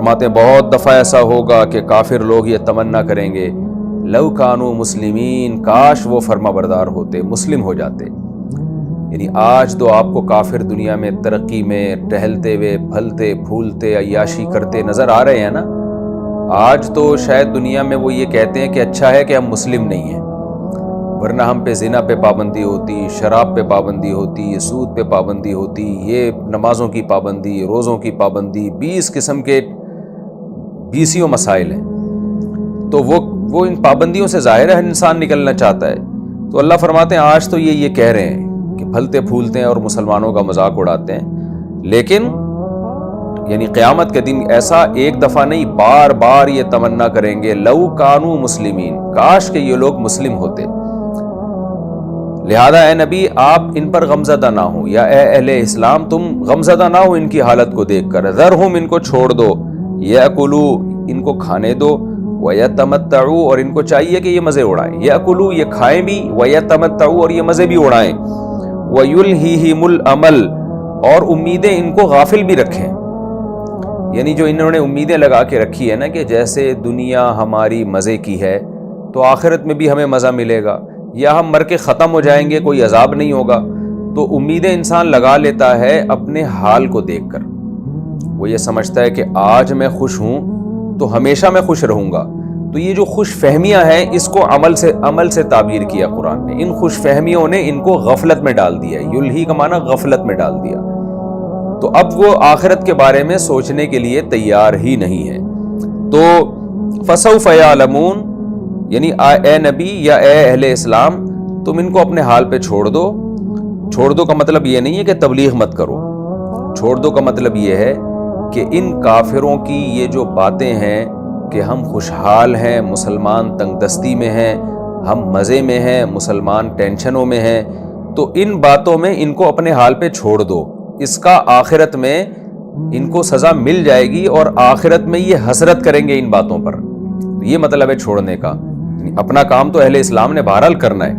فرماتے ہیں بہت دفعہ ایسا ہوگا کہ کافر لوگ یہ تمنا کریں گے لو کانوا مسلمین، کاش وہ فرما بردار ہوتے، مسلم ہو جاتے۔ یعنی آج تو آپ کو کافر دنیا میں ترقی میں ٹہلتے ہوئے پھلتے پھولتے عیاشی کرتے نظر آ رہے ہیں نا۔ آج تو شاید دنیا میں وہ یہ کہتے ہیں کہ اچھا ہے کہ ہم مسلم نہیں ہیں، ورنہ ہم پہ زنا پہ پابندی ہوتی، شراب پہ پابندی ہوتی، سود پہ پابندی ہوتی، یہ نمازوں کی پابندی، روزوں کی پابندی، 20 قسم کے 20 مسائل ہیں۔ تو وہ ان پابندیوں سے ظاہر ہے انسان نکلنا چاہتا ہے۔ تو اللہ فرماتے ہیں آج تو یہ کہہ رہے ہیں کہ پھلتے پھولتے ہیں اور مسلمانوں کا مذاق اڑاتے ہیں، لیکن یعنی قیامت کے دن ایسا ایک دفعہ نہیں، بار بار یہ تمنا کریں گے لو کانوا مسلمین، کاش کہ یہ لوگ مسلم ہوتے۔ لہذا اے نبی آپ ان پر غمزدہ نہ ہو، یا اے اہل اسلام تم غمزدہ نہ ہو ان کی حالت کو دیکھ کر، ذرہم ان کو چھوڑ دو، یاکلوا ان کو کھانے دو، ویتمتعوا اور ان کو چاہیے کہ یہ مزے اڑائیں، یاکلوا یہ کھائیں بھی، ویتمتعوا اور یہ مزے بھی اڑائیں، ویلہیہم الامل اور امیدیں ان کو غافل بھی رکھیں۔ یعنی جو انہوں نے امیدیں لگا کے رکھی ہے نا کہ جیسے دنیا ہماری مزے کی ہے تو آخرت میں بھی ہمیں مزہ ملے گا، یا ہم مر کے ختم ہو جائیں گے کوئی عذاب نہیں ہوگا، تو امیدیں انسان لگا لیتا ہے اپنے حال کو دیکھ کر۔ وہ یہ سمجھتا ہے کہ آج میں خوش ہوں تو ہمیشہ میں خوش رہوں گا۔ تو یہ جو خوش فہمیاں ہیں اس کو عمل سے تعبیر کیا قرآن نے۔ ان خوش فہمیوں نے ان کو غفلت میں ڈال دیا، یلہی کا معنی غفلت میں ڈال دیا۔ تو اب وہ آخرت کے بارے میں سوچنے کے لیے تیار ہی نہیں ہے۔ تو فسوف یعلمون، یعنی اے نبی یا اے اہل اسلام تم ان کو اپنے حال پہ چھوڑ دو۔ چھوڑ دو کا مطلب یہ نہیں ہے کہ تبلیغ مت کرو، چھوڑ دو کا مطلب یہ ہے کہ ان کافروں کی یہ جو باتیں ہیں کہ ہم خوشحال ہیں، مسلمان تنگ دستی میں ہیں، ہم مزے میں ہیں، مسلمان ٹینشنوں میں ہیں، تو ان باتوں میں ان کو اپنے حال پہ چھوڑ دو۔ اس کا آخرت میں ان کو سزا مل جائے گی اور آخرت میں یہ حسرت کریں گے ان باتوں پر۔ یہ مطلب ہے چھوڑنے کا، اپنا کام تو اہل اسلام نے بہرحال کرنا ہے۔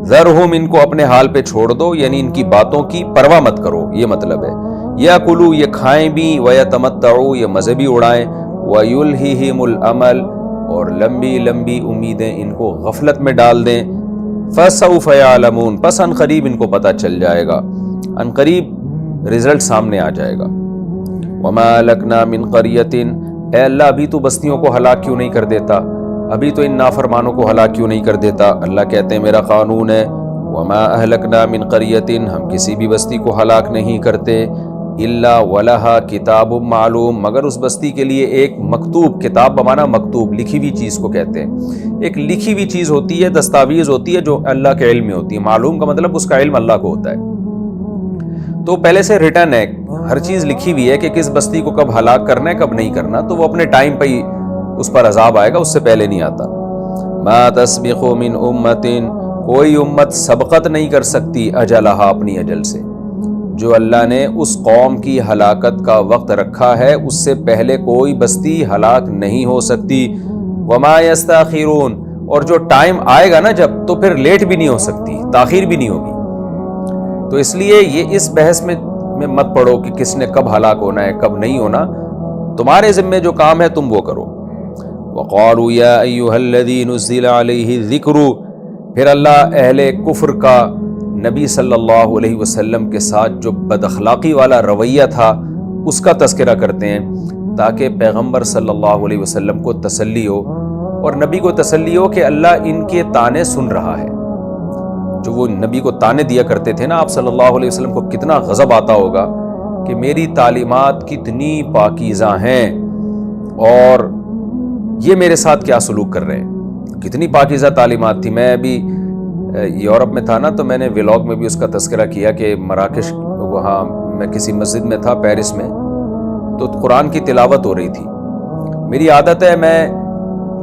ذرہم ان کو اپنے حال پہ چھوڑ دو، یعنی ان کی باتوں کی پرواہ مت کرو، یہ مطلب ہے۔ یاکلوا یہ کھائیں بھی، ویتمتعوا یہ مزے بھی اڑائیں، ویلہیہم الامل اور لمبی لمبی امیدیں ان کو غفلت میں ڈال دیں۔ فسوف یعلمون پس ان قریب ان کو پتہ چل جائے گا، ان قریب رزلٹ سامنے آ جائے گا۔ وما لکنا من قریۃ، اے اللہ ابھی تو بستیوں کو ہلاک کیوں نہیں کر دیتا، ابھی تو ان نافرمانوں کو ہلاک کیوں نہیں کر دیتا؟ اللہ کہتے ہیں میرا قانون ہے، وما اہلکنا من قریۃ ہم کسی بھی بستی کو ہلاک نہیں کرتے، الا ولہا کتاب معلوم مگر اس بستی کے لیے ایک مکتوب، کتاب بمانا مکتوب، لکھی ہوئی چیز کو کہتے ہیں۔ ایک لکھی ہوئی چیز ہوتی ہے، دستاویز ہوتی ہے جو اللہ کے علم میں ہوتی ہے، معلوم کا مطلب اس کا علم اللہ کو ہوتا ہے۔ تو پہلے سے ریٹن ہے، ہر چیز لکھی ہوئی ہے کہ کس بستی کو کب ہلاک کرنا ہے کب نہیں کرنا، تو وہ اپنے ٹائم پہ ہی اس پر عذاب آئے گا، اس سے پہلے نہیں آتا۔ ما تسبق من امت، کوئی امت سبقت نہیں کر سکتی اجلہا اپنی اجل سے، جو اللہ نے اس قوم کی ہلاکت کا وقت رکھا ہے اس سے پہلے کوئی بستی ہلاک نہیں ہو سکتی۔ وما یستاخرون اور جو ٹائم آئے گا نا جب، تو پھر لیٹ بھی نہیں ہو سکتی، تاخیر بھی نہیں ہوگی۔ تو اس لیے یہ اس بحث میں مت پڑو کہ کس نے کب ہلاک ہونا ہے کب نہیں ہونا، تمہارے ذمے جو کام ہے تم وہ کرو۔ وقالوا یا ایھا الذی نزل علیہ الذکر، پھر اللہ اہل کفر کا نبی صلی اللہ علیہ وسلم کے ساتھ جو بد اخلاقی والا رویہ تھا اس کا تذکرہ کرتے ہیں، تاکہ پیغمبر صلی اللہ علیہ وسلم کو تسلی ہو اور نبی کو تسلی ہو کہ اللہ ان کے تانے سن رہا ہے۔ جو وہ نبی کو تانے دیا کرتے تھے نا آپ صلی اللہ علیہ وسلم کو کتنا غضب آتا ہوگا کہ میری تعلیمات کتنی پاکیزہ ہیں اور یہ میرے ساتھ کیا سلوک کر رہے ہیں، کتنی پاکیزہ تعلیمات تھی۔ میں ابھی یورپ میں تھا نا، تو میں نے ولاگ میں بھی اس کا تذکرہ کیا کہ مراکش، وہاں میں کسی مسجد میں تھا پیرس میں، تو قرآن کی تلاوت ہو رہی تھی۔ میری عادت ہے میں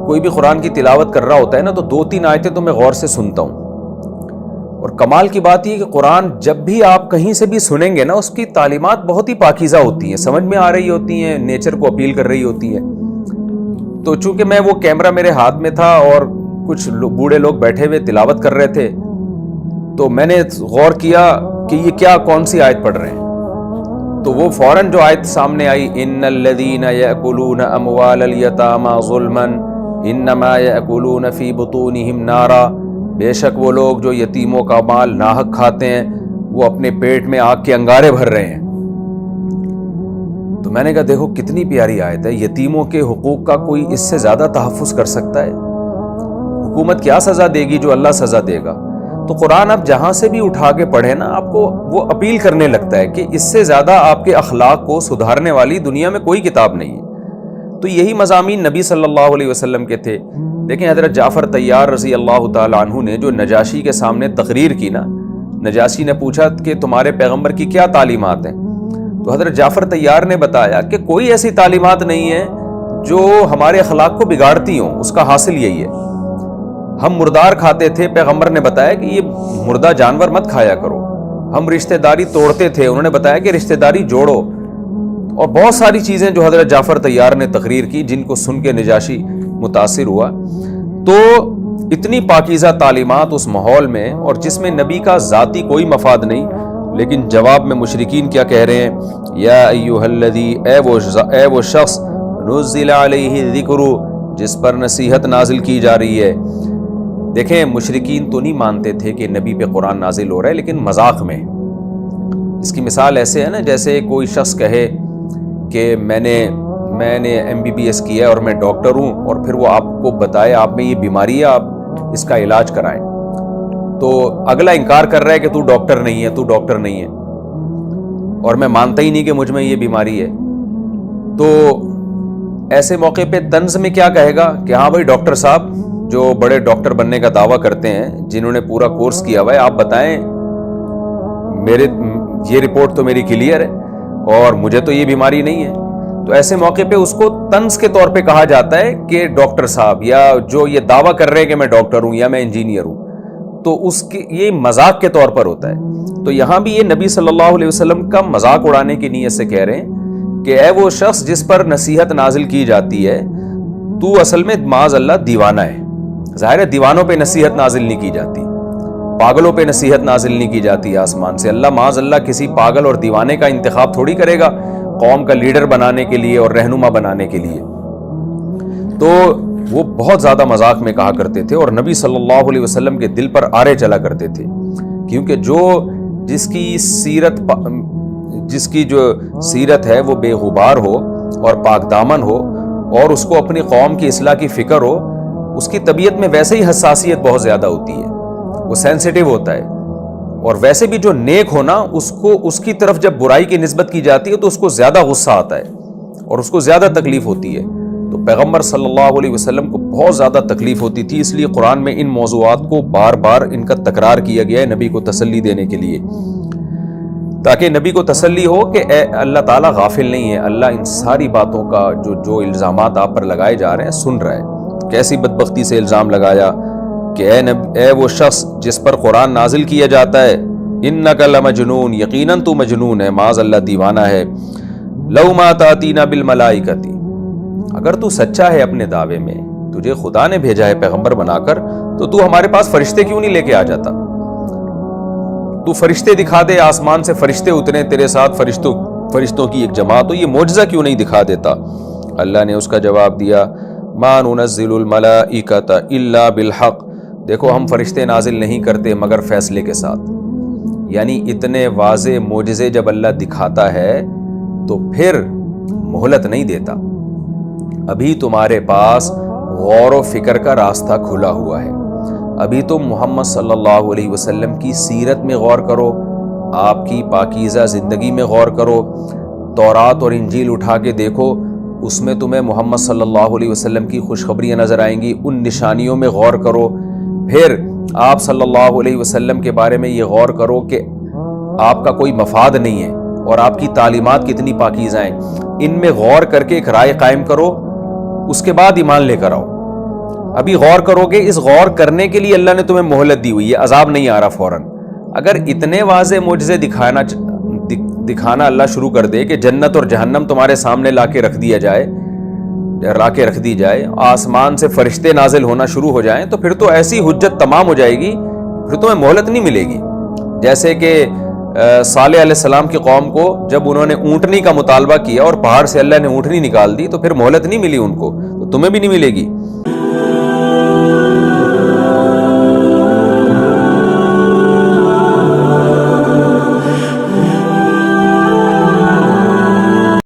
کوئی بھی قرآن کی تلاوت کر رہا ہوتا ہے نا تو 2-3 آیتیں تو میں غور سے سنتا ہوں، اور کمال کی بات یہ کہ قرآن جب بھی آپ کہیں سے بھی سنیں گے نا اس کی تعلیمات بہت ہی پاکیزہ ہوتی ہیں، سمجھ میں آ رہی ہوتی ہیں، نیچر کو اپیل کر رہی ہوتی ہیں۔ تو چونکہ میں وہ کیمرہ میرے ہاتھ میں تھا اور کچھ بوڑھے لوگ بیٹھے ہوئے تلاوت کر رہے تھے، تو میں نے غور کیا کہ یہ کیا کون سی آیت پڑھ رہے ہیں، تو وہ فوراً جو آیت سامنے آئی، ان الذین یأکلون اموال الیتامی ظلما انما یأکلون فی بطونہم نارا، بے شک وہ لوگ جو یتیموں کا مال ناحق کھاتے ہیں وہ اپنے پیٹ میں آگ کے انگارے بھر رہے ہیں۔ تو میں نے کہا دیکھو کتنی پیاری آیت ہے، یتیموں کے حقوق کا کوئی اس سے زیادہ تحفظ کر سکتا ہے؟ حکومت کیا سزا دے گی جو اللہ سزا دے گا؟ تو قرآن آپ جہاں سے بھی اٹھا کے پڑھیں نا، آپ کو وہ اپیل کرنے لگتا ہے کہ اس سے زیادہ آپ کے اخلاق کو سدھارنے والی دنیا میں کوئی کتاب نہیں ہے۔ تو یہی مضامین نبی صلی اللہ علیہ وسلم کے تھے۔ دیکھیں حضرت جعفر طیار رضی اللہ تعالیٰ عنہ نے جو نجاشی کے سامنے تقریر کی نا، نجاشی نے پوچھا کہ تمہارے پیغمبر کی کیا تعلیمات ہیں؟ تو حضرت جعفر طیار نے بتایا کہ کوئی ایسی تعلیمات نہیں ہے جو ہمارے اخلاق کو بگاڑتی ہوں، اس کا حاصل یہی ہے۔ ہم مردار کھاتے تھے، پیغمبر نے بتایا کہ یہ مردہ جانور مت کھایا کرو۔ ہم رشتہ داری توڑتے تھے، انہوں نے بتایا کہ رشتہ داری جوڑو، اور بہت ساری چیزیں جو حضرت جعفر طیار نے تقریر کی جن کو سن کے نجاشی متاثر ہوا۔ تو اتنی پاکیزہ تعلیمات اس ماحول میں، اور جس میں نبی کا ذاتی کوئی مفاد نہیں، لیکن جواب میں مشرکین کیا کہہ رہے ہیں؟ یا ایھا الذی، اے وہ شخص نزل علیہ الذکر، جس پر نصیحت نازل کی جا رہی ہے۔ دیکھیں مشرکین تو نہیں مانتے تھے کہ نبی پہ قرآن نازل ہو رہا ہے، لیکن مذاق میں۔ اس کی مثال ایسے ہے نا، جیسے کوئی شخص کہے کہ میں نے MBBS کیا ہے اور میں ڈاکٹر ہوں، اور پھر وہ آپ کو بتائے آپ میں یہ بیماری ہے، آپ اس کا علاج کرائیں۔ تو اگلا انکار کر رہا ہے کہ تو ڈاکٹر نہیں ہے، تو ڈاکٹر نہیں ہے، اور میں مانتا ہی نہیں کہ مجھ میں یہ بیماری ہے۔ تو ایسے موقع پہ طنز میں کیا کہے گا کہ ہاں بھائی ڈاکٹر صاحب جو بڑے ڈاکٹر بننے کا دعویٰ کرتے ہیں، جنہوں نے پورا کورس کیا ہوا ہے، آپ بتائیں یہ رپورٹ تو میری کلیئر ہے اور مجھے تو یہ بیماری نہیں ہے۔ تو ایسے موقع پہ اس کو طنز کے طور پہ کہا جاتا ہے کہ ڈاکٹر صاحب، یا جو یہ دعویٰ کر رہے ہیں کہ میں ڈاکٹر ہوں یا میں انجینئر ہوں، تو اس کی یہ مذاق کے طور پر ہوتا ہے۔ تو یہاں بھی یہ نبی صلی اللہ علیہ وسلم کا مذاق اڑانے کی نیت سے کہہ رہے ہیں کہ اے وہ شخص جس پر نصیحت نازل کی جاتی ہے، تو اصل میں معاذ اللہ دیوانہ ہے۔ ظاہر ہے دیوانوں پہ نصیحت نازل نہیں کی جاتی، پاگلوں پہ نصیحت نازل نہیں کی جاتی آسمان سے۔ اللہ معاذ اللہ کسی پاگل اور دیوانے کا انتخاب تھوڑی کرے گا قوم کا لیڈر بنانے کے لیے اور رہنما بنانے کے لیے۔ تو وہ بہت زیادہ مذاق میں کہا کرتے تھے، اور نبی صلی اللہ علیہ وسلم کے دل پر آرے چلا کرتے تھے، کیونکہ جس کی جو سیرت ہے وہ بے غبار ہو اور پاک دامن ہو، اور اس کو اپنی قوم کی اصلاح کی فکر ہو، اس کی طبیعت میں ویسے ہی حساسیت بہت زیادہ ہوتی ہے، وہ سینسیٹیو ہوتا ہے۔ اور ویسے بھی جو نیک ہونا، اس کی طرف جب برائی کی نسبت کی جاتی ہے تو اس کو زیادہ غصہ آتا ہے اور اس کو زیادہ تکلیف ہوتی ہے۔ تو پیغمبر صلی اللہ علیہ وسلم کو بہت زیادہ تکلیف ہوتی تھی، اس لیے قرآن میں ان موضوعات کو بار بار ان کا تکرار کیا گیا ہے نبی کو تسلی دینے کے لیے، تاکہ نبی کو تسلی ہو کہ اے اللہ تعالیٰ غافل نہیں ہے، اللہ ان ساری باتوں کا جو الزامات آپ پر لگائے جا رہے ہیں سن رہا ہے۔ کیسی بدبختی سے الزام لگایا کہ اے وہ شخص جس پر قرآن نازل کیا جاتا ہے، انک لمجنون، یقیناً تو مجنون ہے، معاذ اللہ دیوانہ ہے، لو ما تاتینا بالملائکۃ، اگر تو سچا ہے اپنے دعوے میں، تجھے خدا نے بھیجا ہے پیغمبر بنا کر، تو ہمارے پاس فرشتے کیوں نہیں لے کے آ جاتا؟ تو فرشتے دکھا دے، آسمان سے فرشتے اترے تیرے ساتھ، فرشتوں کی ایک جماعت، تو یہ معجزہ کیوں نہیں دکھا دیتا؟ اللہ نے اس کا جواب دیا، ما ننزل الملائکۃ الا بالحق، دیکھو ہم فرشتے نازل نہیں کرتے مگر فیصلے کے ساتھ۔ یعنی اتنے واضح معجزے جب اللہ دکھاتا ہے تو پھر مہلت نہیں دیتا، ابھی تمہارے پاس غور و فکر کا راستہ کھلا ہوا ہے، ابھی تم محمد صلی اللہ علیہ وسلم کی سیرت میں غور کرو، آپ کی پاکیزہ زندگی میں غور کرو، تورات اور انجیل اٹھا کے دیکھو، اس میں تمہیں محمد صلی اللہ علیہ وسلم کی خوشخبریاں نظر آئیں گی، ان نشانیوں میں غور کرو، پھر آپ صلی اللہ علیہ وسلم کے بارے میں یہ غور کرو کہ آپ کا کوئی مفاد نہیں ہے اور آپ کی تعلیمات کتنی پاکیزہ ہیں، ان میں غور کر کے ایک رائے قائم کرو، اس کے بعد ایمان لے کر آؤ۔ ابھی غور کرو گے، اس غور کرنے کے لیے اللہ نے تمہیں مہلت دی ہوئی ہے، عذاب نہیں آ رہا فوراً۔ اگر اتنے واضح معجزے دکھانا اللہ شروع کر دے کہ جنت اور جہنم تمہارے سامنے لا کے رکھ دی جائے، آسمان سے فرشتے نازل ہونا شروع ہو جائیں، تو پھر تو ایسی حجت تمام ہو جائے گی، پھر تمہیں مہلت نہیں ملے گی۔ جیسے کہ صالح علیہ السلام کی قوم کو جب انہوں نے اونٹنی کا مطالبہ کیا اور پہاڑ سے اللہ نے اونٹنی نکال دی تو پھر مہلت نہیں ملی ان کو، تو تمہیں بھی نہیں ملے گی۔